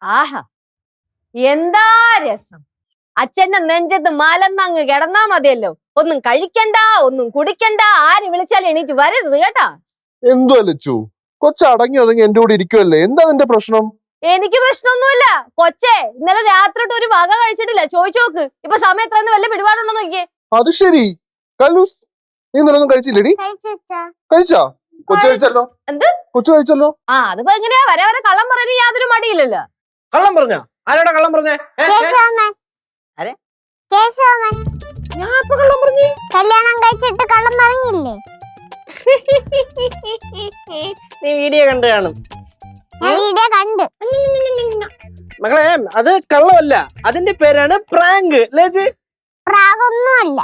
ആഹാ എന്താ രസം. അച്ഛന്റെ നെഞ്ചത്ത് മലന്നങ്ങ് കിടന്നാ മതിയല്ലോ. ഒന്നും കഴിക്കണ്ട, ഒന്നും കുടിക്കണ്ട, ആര് വിളിച്ചാലും എണീറ്റ് വരരുത് കേട്ടാ. എന്തോ ലച്ചു, കൊച്ചടങ്ങി ഒതുങ്ങി എന്റെ കൂടെ ഇരിക്കുവല്ലേ, എന്താ നിന്റെ പ്രശ്നം? എനിക്ക് പ്രശ്നമൊന്നുമില്ല. കൊച്ചേ ഇന്നലെ രാത്രി ഒരു വക കഴിച്ചിട്ടില്ല, ചോദിച്ചു നോക്ക്. ഇപ്പൊ സമയം എത്രയെന്ന് വല്ല പിടിപാടുണ്ടോ നോക്കിയേ. അത് ശരി. കല്ലൂസ്, നീ ഇന്നലൊന്നും കഴിച്ചില്ലേടി? കഴിച്ചാ? കൊച്ചു കഴിച്ചല്ലോ. എന്ത് കൊച്ചു കഴിച്ചല്ലോ? ആ അതിപ്പോ എങ്ങനെയാ വരെ വരെ കള്ളം പറയാൻ യാതൊരു മടിയില്ലല്ലോ. കള്ളം പറഞ്ഞ ആരോടാ കള്ളം പറഞ്ഞേ? ഞാൻ ഇപ്പൊ കള്ളം പറഞ്ഞു. കല്യാണം കഴിച്ചിട്ട് കള്ളം പറഞ്ഞില്ലേ? നീ വീഡിയോ കണ്ടു കാണും. ഞാൻ വീഡിയോ കണ്ട്. മകളെ അത് കള്ളമല്ല, അതിന്റെ പേരാണ് പ്രാങ്ക്. പ്രാഗൊന്നുമല്ല.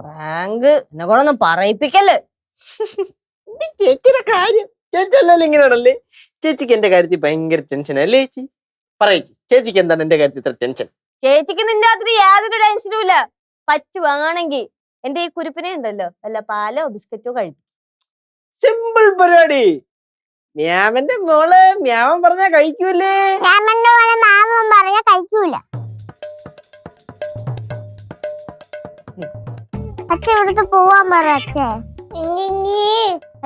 പ്രാങ്ക് എന്നെ കൊണ്ടൊന്നും പറയിപ്പിക്കല്ലേ. ചേച്ചിയുടെ കാര്യം ചേച്ചി ഇങ്ങനെയാണല്ലേ. ചേച്ചിക്ക് എന്റെ കാര്യത്തിൽ ഭയങ്കര ടെൻഷൻ അല്ലേ ചേച്ചി? പറയേച്ചി, ചേച്ചിക്ക് എന്താണ് എന്റെ കാര്യത്തിൽ ഇത്ര ടെൻഷൻ? ചേച്ചിക്ക് നിന്റെ അതിന് യാതൊരു ടെൻഷനും ഇല്ല. പറ്റുവാണെങ്കിൽ എന്റെ ഈ കുരുപ്പിനെ ഉണ്ടല്ലോ വല്ല പാലോ ബിസ്ക്കറ്റോ കഴിക്കും. സിമ്പിൾ പരിപാടി. മ്യാമന്റെ മോള് മ്യാമൻ പറഞ്ഞാ കഴിക്കൂലേ? മ്യാമന്റെ മോളെ മാമൻ പറഞ്ഞാ കഴിക്കൂല. അച്ഛ ഇവിടുത്തെ പോവാൻ പറ. അച്ഛേ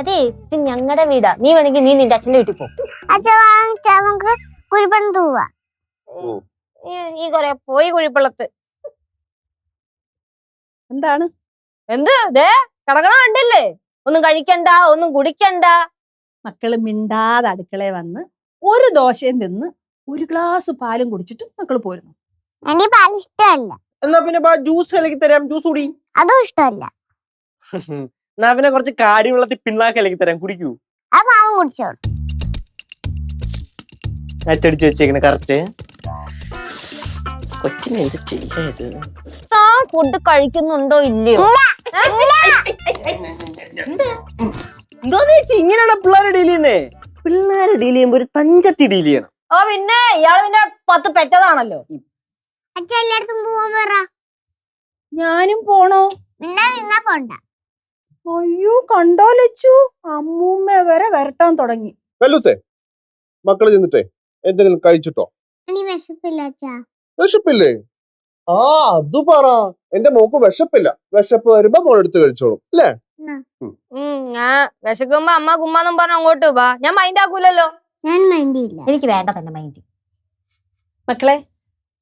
അതെ ഇത് ഞങ്ങളുടെ വീടാ. നീ വേണമെങ്കിൽ നീ നിന്റെ അച്ഛന്റെ വീട്ടിൽ പോ. അച്ഛ നമുക്ക് കുഴിപ്പണത്ത് പോവാ. ഈ കൊറേ പോയി കുഴിപ്പള്ളത്ത്. എന്താണ് എന്ത് ദേ കടകണ കണ്ടില്ലേ? ഒന്നും കഴിക്കണ്ട, ഒന്നും കുടിക്കണ്ട. മക്കള് മിണ്ടാതെ അടുക്കളയിൽ വന്ന് ഒരു ദോശയും തിന്ന് ഒരു ഗ്ലാസ് പാലും കുടിച്ചിട്ട് മക്കള് പോരുന്നു. എനിക്ക് പാൽ ഇഷ്ടമല്ല. എന്നാ പിന്നെ ജ്യൂസ് കലക്കി തരാം, ജ്യൂസ് കുടി. അതും ഇഷ്ടമല്ല. എന്നാ പിന്നെ കുറച്ച് കാടിവെള്ളത്തിൽ പിണ്ണാക്ക് കലക്കി തരാം, കുടിക്കൂ. അത് മാമൻ കുടിച്ചോളൂ. അച്ചടിച്ച് വെച്ചേക്കണ കറക്റ്റ്. കൊച്ചിനെ എന്ത് ചെയ്യത്? ഫുഡ് കഴിക്കുന്നുണ്ടോ ഇല്ലയോ? എന്തോ ചേച്ചി ഇങ്ങനെയാണ് പിള്ളേരെ ഡീൽ ചെയ്യുന്നേ? പിള്ളേരെ ഡീൽ ചെയ്യുമ്പോ ഒരു തഞ്ചത്തി ഡീൽ ചെയ്യണം. ഓ പിന്നെ ഇയാള് നിന്റെ 10 പെറ്റതാണല്ലോ. അച്ഛ എല്ലായിടത്തും പോവാൻ പറ. ഞാനും പോണോ? നിന്നാ പോണ്ട. അയ്യോ കണ്ടോ ലച്ചു, അമ്മൂമ്മ വരെ വരട്ടാൻ തുടങ്ങി. കല്ലൂസേ, മക്കള് ചെന്നിട്ടേ എന്തെങ്കിലും കഴിച്ചിട്ടോ? എനിക്ക് വിശപ്പില്ല അച്ഛാ. വിശപ്പില്ലേ? ആ അത് പറ. എന്റെ മോക്ക് വിശപ്പില്ല. വിശപ്പ് വരുമ്പോ മോളെടുത്ത് കഴിച്ചോളും അല്ലേ? ഞാൻ വിശക്കുമ്പോ അമ്മ കുമ്മാന്നും പറഞ്ഞ അങ്ങോട്ട് വാ. ഞാൻ മൈൻഡ് ആക്കൂലല്ലോ. ഞാൻ മൈൻഡ് ചെയ്യില്ല. എനിക്ക് വേണ്ട തന്നെ മൈൻഡ്. മക്കളെ,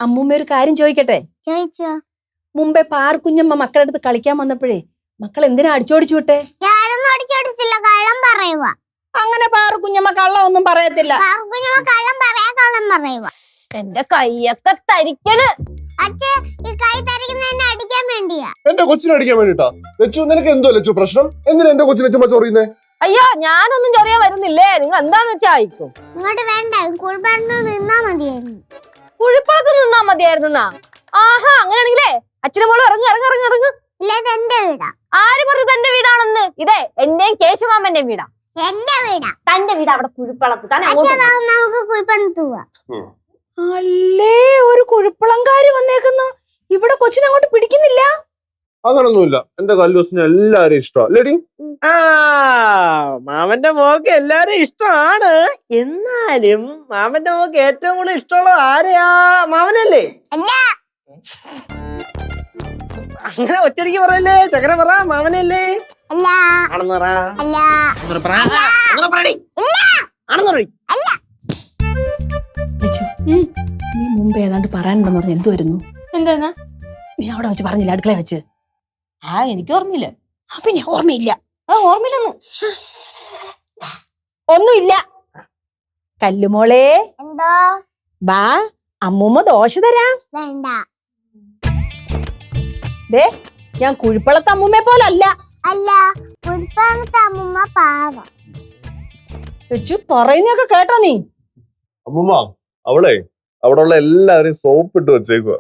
അമ്മൂമ്മ ഒരു കാര്യം ചോദിക്കട്ടെ? ചോദിച്ചോ. മുമ്പേ പാർക്കുഞ്ഞമ്മ മക്കളുടെ അടുത്ത് കളിക്കാൻ വന്നപ്പോഴേ മക്കൾ എന്തിനാ അടിച്ചോടിച്ചു വിട്ടെ? ഞാനൊന്നും അടിച്ചോടിച്ചില്ല, കള്ളം പറയുക. അങ്ങനെ പാർക്കുഞ്ഞമ്മ കള്ളം ഒന്നും പറയത്തില്ല. പാർക്കുഞ്ഞമ്മ കള്ളം പറയുക. എന്റെ കൈയൊക്കെ തരിക്കണ്. അച്ഛേ ഈ കൈ തരിക്കുന്നതിനെ അടിക്കാൻ വേണ്ടിയാ. എന്റെ കൊച്ചിനെ അടിക്കാൻ വേണ്ടിട്ടാ? ലച്ചു, നിനക്ക് എന്തോ ലച്ചു പ്രശ്നം? എന്തിനാ എന്റെ കൊച്ചിനെ ചുമ്മാ ചൊറിയുന്നേ? അയ്യോ ഞാനൊന്നും ചൊറിയാൻ വരുന്നില്ലേ. നിങ്ങൾ എന്താന്ന് വെച്ചാ ആയിക്കും. ഇങ്ങോട്ട് വേണ്ട, കുഴിപ്പണത്ത് നിന്നാ മതിയായിരുന്നു. കുഴിപ്പളത്ത് നിന്നാ മതിയായിരുന്നാ? ആഹാ അങ്ങനെയാണെങ്കിലേ അച്ഛനും മോളും ഇറങ്ങ്. ഇല്ല, ഇത് എന്റെ വീടാ. ആര് പറഞ്ഞു തന്റെ വീടാണെന്ന്? ഇതേ എന്റെയും കേശവമാമന്റെയും വീടാ. എന്റെ വീടാ. തന്റെ വീട് അവിടെ കുഴിപ്പളത്ത്. നമുക്ക് കുഴിപ്പണത്ത് പോവാ. അല്ലേ ഒരു കുഴിപ്പളംകാരി വന്നേക്കുന്നു. ഇവിടെ കൊച്ചിനെ അങ്ങോട്ട് പിടിക്കുന്നില്ല. അങ്ങനൊന്നുമില്ല. എന്റെ കല്ലൂസിനെ എല്ലാരും ഇഷ്ടമാണ് ലേഡി. ആ മാമന്റെ മോക്ക് എല്ലാരും ഇഷ്ടമാണ്. എന്നാലും മാമന്റെ മോക്ക് ഏറ്റവും കൂടുതൽ ഇഷ്ടമുള്ളത് ആരെയാ? മാമനല്ലേ? അല്ല, അങ്ങനെ ഒറ്റടിക്ക് പറയല്ലേ, ചക്കര പറ. മാമനല്ലേ? അല്ല, ആണെന്ന് പറ. അല്ല, ലച്ചു, നീ മുമ്പ് ഏതാണ്ട് പറയാനുണ്ടെന്ന് പറഞ്ഞ എന്ത് വരുന്നു? എന്താ? നീ അവിടെ വെച്ച് പറഞ്ഞില്ല, അടുക്കള വെച്ച്? എനിക്ക് ഓർമ്മയില്ല. പിന്നെ ഓർമ്മയില്ല? ഓർമ്മയില്ലൊന്നും. ഒന്നുമില്ല. കല്ലുമോളെ എന്തോ? ബാ, അമ്മൂമ്മ ദോശ തരാം. വേണ്ട. ദേ, ഞാൻ കുഴിപ്പളത്തെ അമ്മൂമ്മയെ പോലല്ല. അല്ല, കുഴിപ്പണത്തെ അമ്മൂമ്മ പാവം. ലച്ചു പറയുന്നൊക്കെ കേട്ടോ നീ? അമ്മൂമ്മ, അവിടെ ഉള്ള എല്ലാവരെയും സോപ്പിട്ട് വെച്ചേക്കുക.